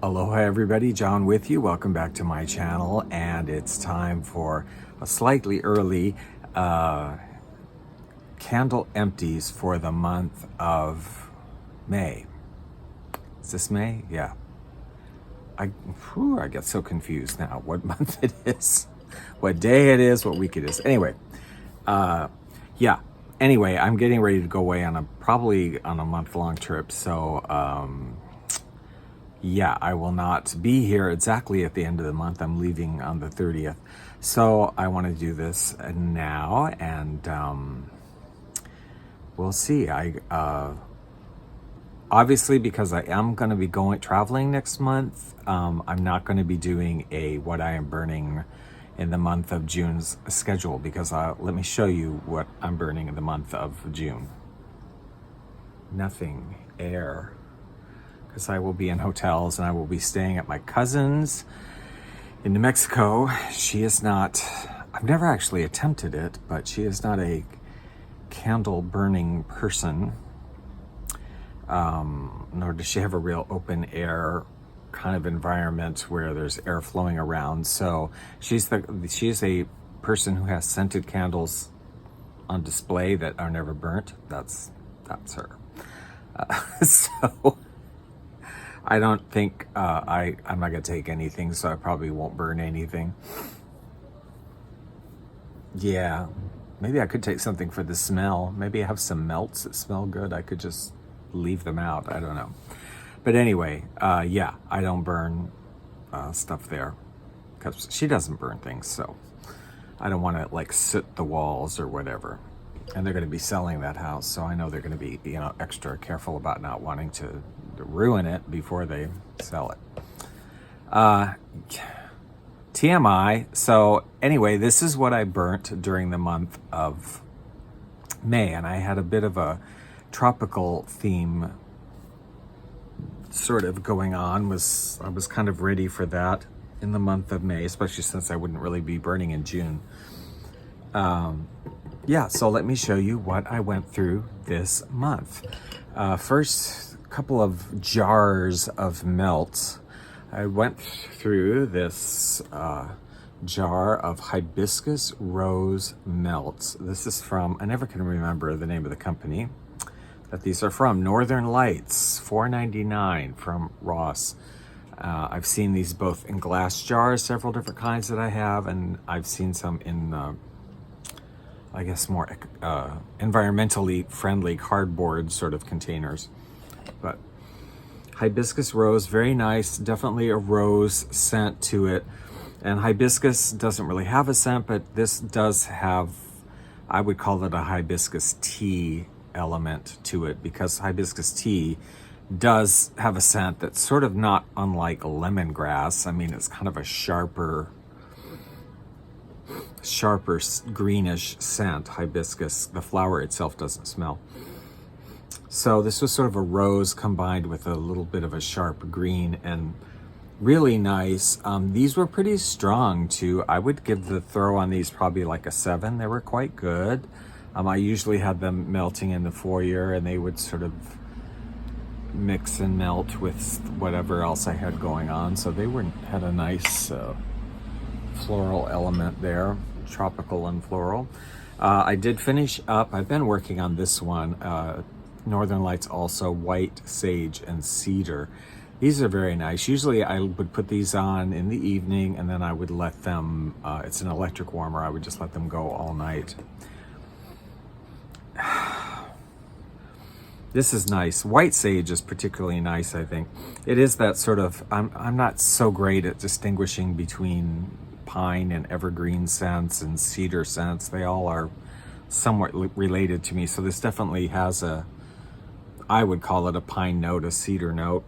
Aloha everybody, John with you. Welcome back to my channel, and it's time for a slightly early candle empties for the month of May. Is this May? Yeah. I get so confused now what month it is, what day it is, what week it is. Anyway, Anyway, I'm getting ready to go away on probably on a month-long trip, so yeah, I will not be here exactly at the end of the month. I'm leaving on the 30th. So I want to do this now, and we'll see. Obviously, because I am going to be traveling next month, I'm not going to be doing what I am burning in the month of June's schedule, because let me show you what I'm burning in the month of June. Nothing, air. Because I will be in hotels and I will be staying at my cousin's in New Mexico. She is not, I've never actually attempted it, but she is not a candle burning person, nor does she have a real open air kind of environment where there's air flowing around. So she's a person who has scented candles on display that are never burnt. That's her. So I don't think I'm not gonna take anything, so I probably won't burn anything. Yeah, maybe I could take something for the smell. Maybe I have some melts that smell good. I could just leave them out. I don't know. But anyway, yeah, I don't burn stuff there because she doesn't burn things, so I don't want to like soot the walls or whatever. And they're going to be selling that house, so I know they're going to be, extra careful about not wanting to ruin it before they sell it. TMI. So anyway, this is what I burnt during the month of May, and I had a bit of a tropical theme sort of going on. I was kind of ready for that in the month of May, especially since I wouldn't really be burning in June. Yeah, so let me show you what I went through this month. First, a couple of jars of melts. I went through this jar of Hibiscus Rose melts. This is from, I never can remember the name of the company that these are from. Northern Lights, $4.99 from Ross. I've seen these both in glass jars, several different kinds that I have, and I've seen some in I guess more environmentally friendly cardboard sort of containers. But Hibiscus Rose, very nice, definitely a rose scent to it. And hibiscus doesn't really have a scent, but this does have, I would call it a hibiscus tea element to it, because hibiscus tea does have a scent that's sort of not unlike lemongrass. I mean, it's kind of a sharper greenish scent. Hibiscus, the flower itself doesn't smell. So this was sort of a rose combined with a little bit of a sharp green, and really nice. These were pretty strong too. I would give the throw on these probably like a 7. They were quite good. I usually had them melting in the foyer, and they would sort of mix and melt with whatever else I had going on. So they had a nice floral element there, tropical and floral. I did finish up, I've been working on this one, Northern Lights also, white sage and cedar. These are very nice. Usually I would put these on in the evening, and then I would let them, it's an electric warmer, I would just let them go all night. This is nice. White sage is particularly nice, I think. It is that sort of, I'm not so great at distinguishing between pine and evergreen scents and cedar scents. They all are somewhat related to me. So this definitely has I would call it a pine note, a cedar note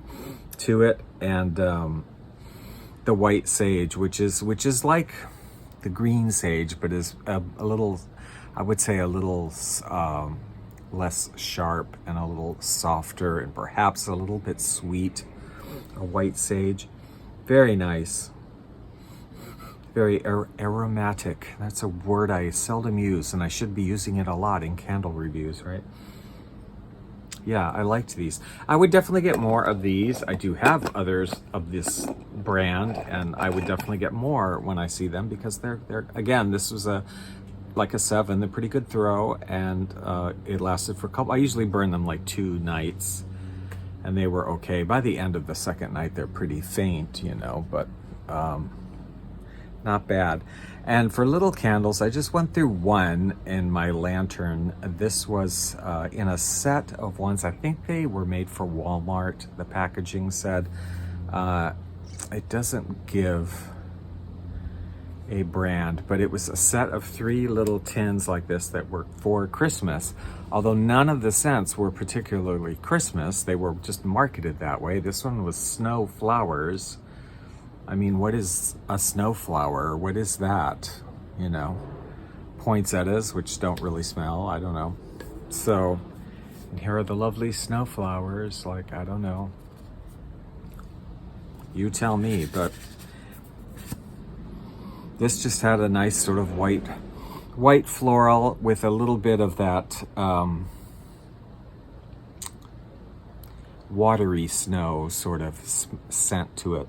to it. And the white sage, which is like the green sage, but is a little, I would say a little less sharp and a little softer, and perhaps a little bit sweet. A white sage, very nice. Very aromatic. That's a word I seldom use, and I should be using it a lot in candle reviews, right? Yeah, I liked these. I would definitely get more of these. I do have others of this brand, and I would definitely get more when I see them because they're again, this was like a 7. They're pretty good throw, and it lasted for a couple. I usually burn them like 2 nights, and they were okay. By the end of the second night, they're pretty faint, you know, but not bad. And for little candles, I just went through one in my lantern. This was in a set of ones. I think they were made for Walmart. The packaging said it doesn't give a brand, but it was a set of 3 little tins like this that were for Christmas. Although none of the scents were particularly Christmas, they were just marketed that way. This one was snow flowers. I mean, what is a snow flower? What is that? You know, poinsettias, which don't really smell. I don't know. So, and here are the lovely snow flowers. Like, I don't know. You tell me, but this just had a nice sort of white floral with a little bit of that watery snow sort of scent to it.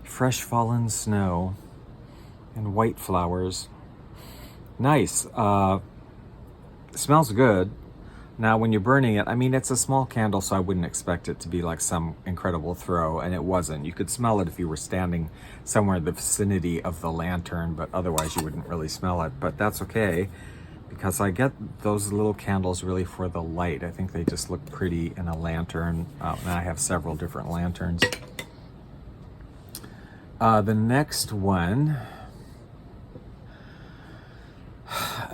Fresh fallen snow and white flowers. Nice. Smells good. Now when you're burning it, I mean, it's a small candle, so I wouldn't expect it to be like some incredible throw, and it wasn't. You could smell it if you were standing somewhere in the vicinity of the lantern, but otherwise you wouldn't really smell it. But that's okay, because I get those little candles really for the light. I think they just look pretty in a lantern, and I have several different lanterns. The next one.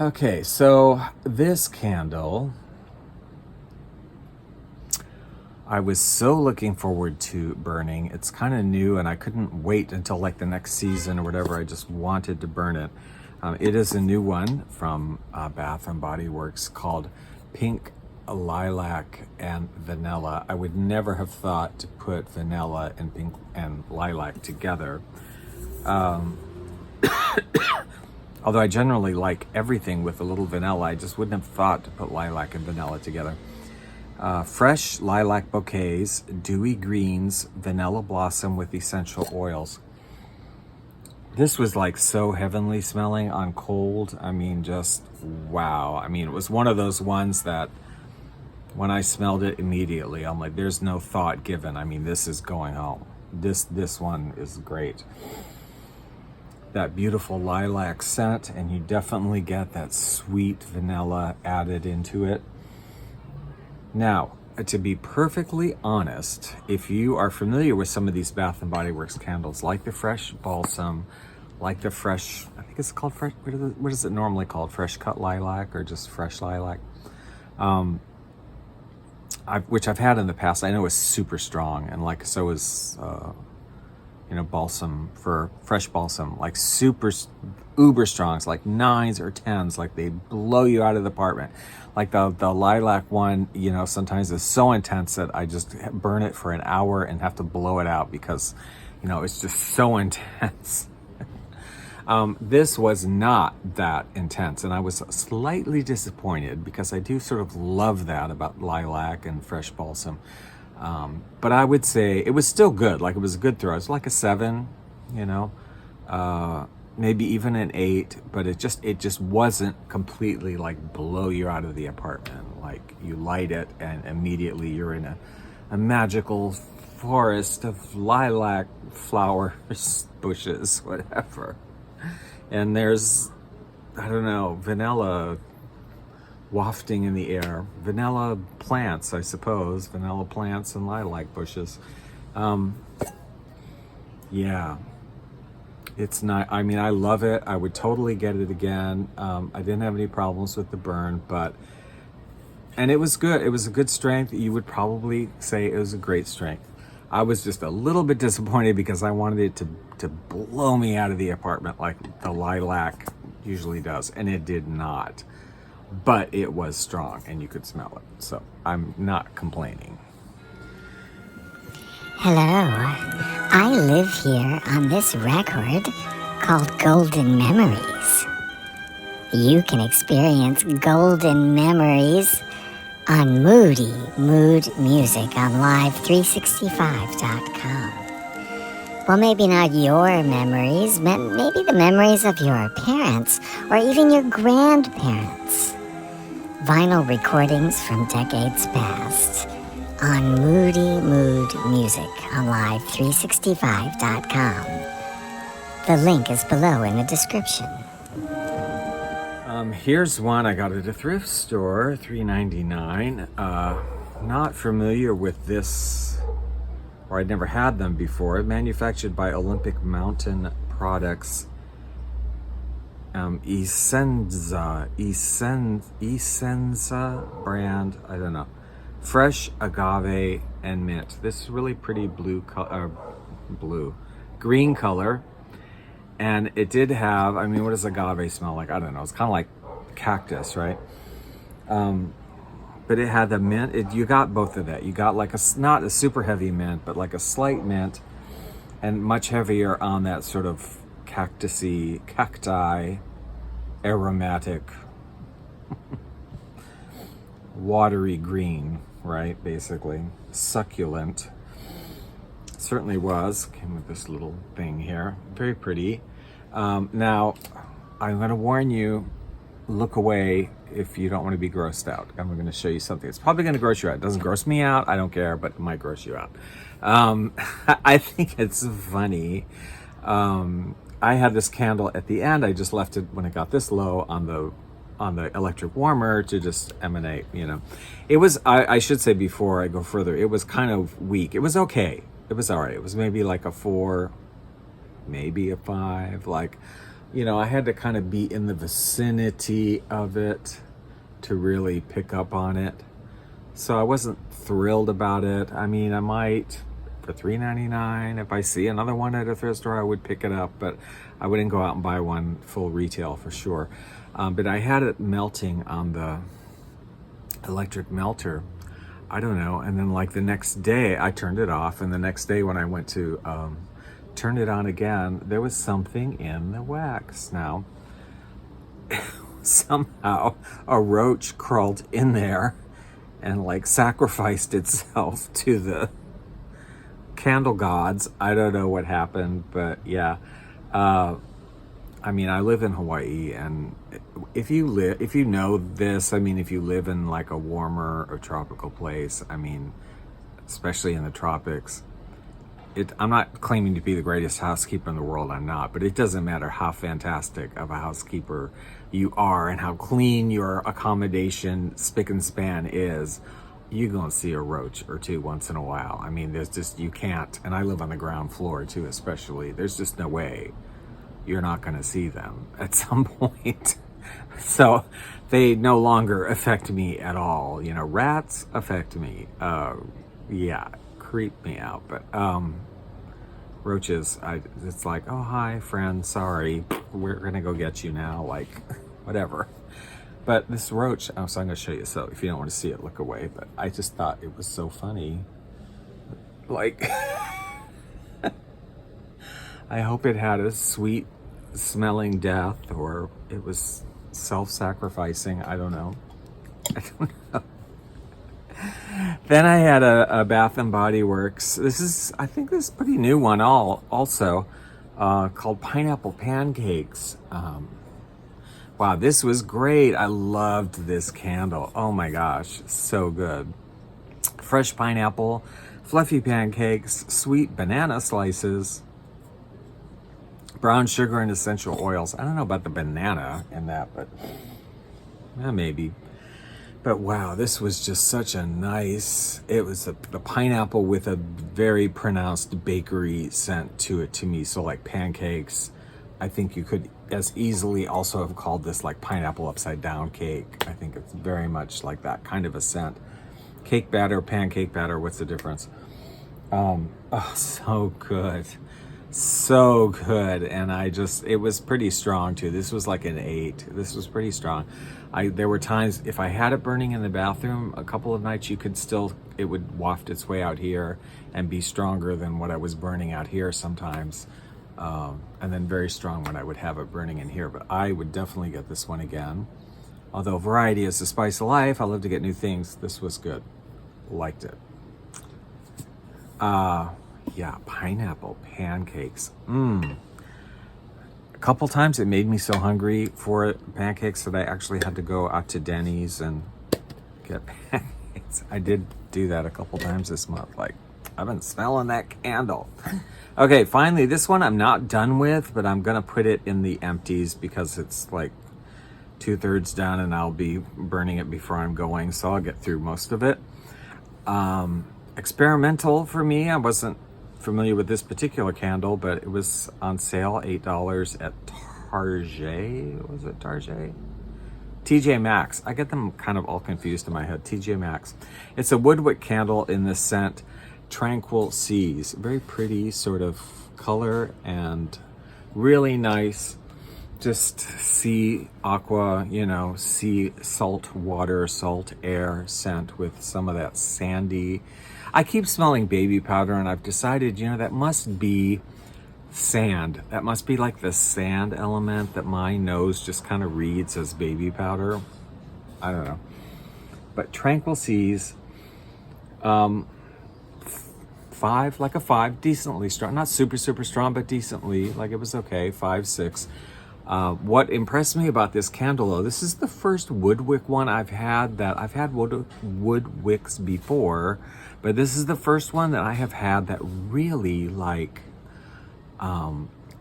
Okay, so this candle, I was so looking forward to burning. It's kind of new, and I couldn't wait until like the next season or whatever. I just wanted to burn it. It is a new one from Bath and Body Works called Pink Lilac and Vanilla. I would never have thought to put vanilla and pink and lilac together. Although I generally like everything with a little vanilla, I just wouldn't have thought to put lilac and vanilla together. Fresh lilac bouquets, dewy greens, vanilla blossom with essential oils. This was like so heavenly smelling on cold. I mean, just wow. I mean, it was one of those ones that when I smelled it immediately, I'm like, there's no thought given. I mean, this is going home. This one is great. That beautiful lilac scent, and you definitely get that sweet vanilla added into it. Now, to be perfectly honest, if you are familiar with some of these Bath and Body Works candles, like the Fresh Balsam, like the Fresh, I think it's called Fresh, what is it normally called? Fresh Cut Lilac or just Fresh Lilac? Which I've had in the past. I know is super strong, and like so is balsam for Fresh Balsam, like super uber strong. It's like 9s or 10s, like they blow you out of the apartment. Like the lilac one, sometimes is so intense that I just burn it for an hour and have to blow it out because it's just so intense. This was not that intense, and I was slightly disappointed because I do sort of love that about lilac and Fresh Balsam. But I would say it was still good. Like, it was a good throw. It's like a 7, maybe even an 8, but it just wasn't completely like blow you out of the apartment. Like, you light it and immediately you're in a magical forest of lilac flowers, bushes, whatever. And there's, I don't know, vanilla wafting in the air. Vanilla plants, I suppose. Vanilla plants and lilac bushes. Yeah. It's not, I mean, I love it. I would totally get it again. I didn't have any problems with the burn, and it was good. It was a good strength. You would probably say it was a great strength. I was just a little bit disappointed because I wanted it to blow me out of the apartment like the lilac usually does, and it did not. But it was strong and you could smell it. So I'm not complaining. Hello. I live here on this record called Golden Memories. You can experience golden memories on Moody Mood Music on Live365.com. Well, maybe not your memories, but maybe the memories of your parents or even your grandparents. Vinyl recordings from decades past on Moody Mood Music on Live365.com. The link is below in the description. Here's one I got at a thrift store, $3.99. Not familiar with this, or I'd never had them before. Manufactured by Olympic Mountain Products. ESSENZA brand, I don't know. Fresh agave and mint. This is really pretty green color. And it did have, I mean, what does agave smell like? I don't know. It's kind of like cactus, right? But it had the mint. You got both of that. You got like not a super heavy mint, but like a slight mint, and much heavier on that sort of cacti, aromatic, watery green, right? Basically, succulent. Certainly was. Came with this little thing here. Very pretty. Now, I'm going to warn you, look away if you don't want to be grossed out. I'm going to show you something. It's probably going to gross you out. It doesn't gross me out. I don't care, but it might gross you out. I think it's funny. I had this candle at the end. I just left it when it got this low on the electric warmer to just emanate, you know. It was, I should say before I go further, it was kind of weak. It was okay. It was all right. It was maybe like a 4, maybe a 5. Like, you know, I had to kind of be in the vicinity of it to really pick up on it. So I wasn't thrilled about it. I mean, I might, for $3.99, if I see another one at a thrift store, I would pick it up, but I wouldn't go out and buy one full retail for sure. But I had it melting on the electric melter. I don't know. And then like the next day I turned it off, and the next day when I went to turn it on again, there was something in the wax. Now, somehow a roach crawled in there and like sacrificed itself to the candle gods. I don't know what happened, but yeah. I mean, I live in Hawaii, and if you know this, I mean, if you live in like a warmer or tropical place, I mean, especially in the tropics, I'm not claiming to be the greatest housekeeper in the world, I'm not, but it doesn't matter how fantastic of a housekeeper you are and how clean your accommodation spick and span is, you're gonna see a roach or two once in a while. I mean, there's just, you can't, and I live on the ground floor too, especially, there's just no way you're not going to see them at some point. So they no longer affect me at all. You know, rats affect me. Yeah, creep me out. But roaches, it's like, oh, hi, friend, sorry, we're going to go get you now. Like, whatever. But this roach, so I'm going to show you. So if you don't want to see it, look away. But I just thought it was so funny. Like... I hope it had a sweet smelling death, or it was self-sacrificing. I don't know. Then I had a Bath and Body Works. I think this is a pretty new one also, called Pineapple Pancakes. Wow, this was great. I loved this candle. Oh my gosh, so good. Fresh pineapple, fluffy pancakes, sweet banana slices, brown sugar and essential oils. I don't know about the banana in that, but maybe. But wow, this was just such a nice, it was the pineapple with a very pronounced bakery scent to it to me. So like pancakes, I think you could as easily also have called this like pineapple upside down cake. I think it's very much like that kind of a scent. Cake batter, pancake batter, what's the difference? Oh, so good. So good. And it was pretty strong too. This was like an 8. This was pretty strong. There were times if I had it burning in the bathroom a couple of nights, it would waft its way out here and be stronger than what I was burning out here sometimes. And then very strong when I would have it burning in here. But I would definitely get this one again. Although variety is the spice of life, I love to get new things. This was good. Liked it. Yeah, pineapple pancakes. A couple times it made me so hungry for pancakes that I actually had to go out to Denny's and get pancakes. I did do that a couple times this month. Like, I've been smelling that candle. Okay, finally, this one I'm not done with, but I'm gonna put it in the empties because it's like 2/3 done and I'll be burning it before I'm going, so I'll get through most of it. Experimental for me. I wasn't familiar with this particular candle, but it was on sale, $8 at Target. Was it Target? TJ Maxx. I get them kind of all confused in my head. TJ Maxx. It's a woodwick candle in the scent Tranquil Seas. Very pretty sort of color and really nice. Just sea aqua, you know, sea salt water, salt air scent with some of that sandy. I keep smelling baby powder and I've decided, you know, that must be sand. That must be like the sand element that my nose just kind of reads as baby powder. I don't know. But Tranquil Seas, 5, like a 5, decently strong. Not super strong, but decently, like it was okay, 5, 6. What impressed me about this candle, though, this is the first woodwick one I've had that I've had woodwicks before, but this is the first one that I have had that really like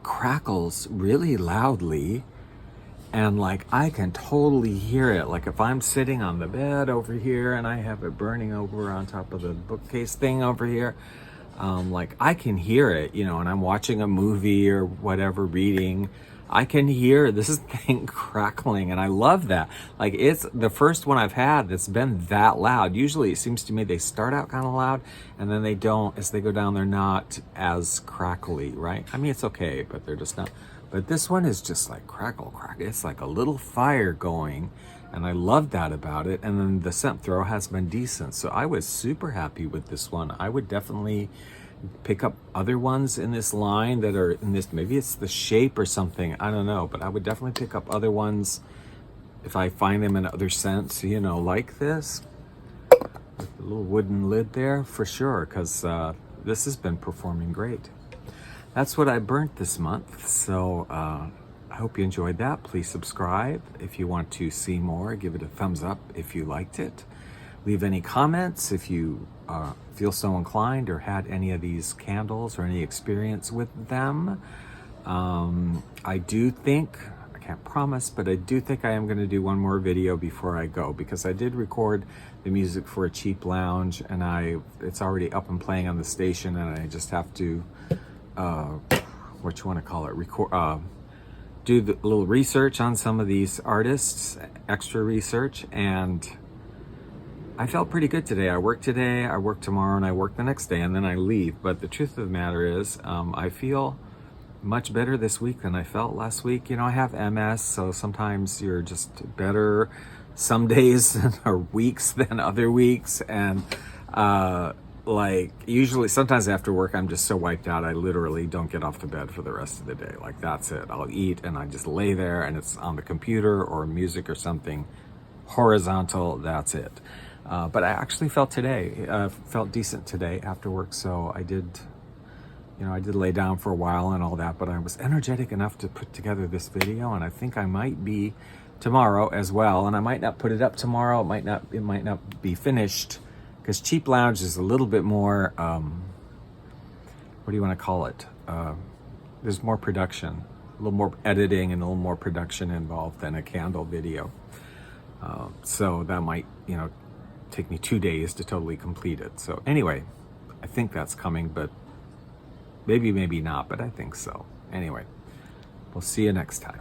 crackles really loudly, and like I can totally hear it. Like if I'm sitting on the bed over here and I have it burning over on top of the bookcase thing over here, like I can hear it, you know, and I'm watching a movie or whatever, reading, I can hear this thing crackling, and I love that. Like, it's the first one I've had that's been that loud. Usually it seems to me they start out kind of loud and then they don't, as they go down, they're not as crackly, right? I mean, it's okay, but they're just not. But this one is just like crackle. It's like a little fire going, and I love that about it. And then the scent throw has been decent. So I was super happy with this one. I would definitely pick up other ones in this line that are in this, maybe it's the shape or something, I don't know, but I would definitely pick up other ones if I find them in other scents, you know, like this with the little wooden lid there, for sure, because this has been performing great. That's what I burnt this month. So I hope you enjoyed that. Please subscribe if you want to see more. Give it a thumbs up if you liked it. Leave any comments if you feel so inclined or had any of these candles or any experience with them. I do think, I can't promise, but I do think I am going to do one more video before I go, because I did record the music for a cheap lounge and it's already up and playing on the station, and I just have to, what you want to call it, do the little research on some of these artists, extra research, and I felt pretty good today. I work today, I work tomorrow, and I work the next day, and then I leave. But the truth of the matter is, I feel much better this week than I felt last week. You know, I have MS, so sometimes you're just better some days or weeks than other weeks. And like usually, sometimes after work, I'm just so wiped out, I literally don't get off the bed for the rest of the day. Like, that's it. I'll eat and I just lay there, and it's on the computer or music or something horizontal. That's it. But I actually felt decent today after work. So I did, you know, I did lay down for a while and all that, but I was energetic enough to put together this video, and I think I might be tomorrow as well. And I might not put it up tomorrow. It might not be finished, because Cheap Lounge is a little bit more, what do you want to call it? There's more production, a little more editing and a little more production involved than a candle video. So that might, you know, take me 2 days to totally complete it. So anyway, I think that's coming, but maybe not, but I think so. Anyway, we'll see you next time.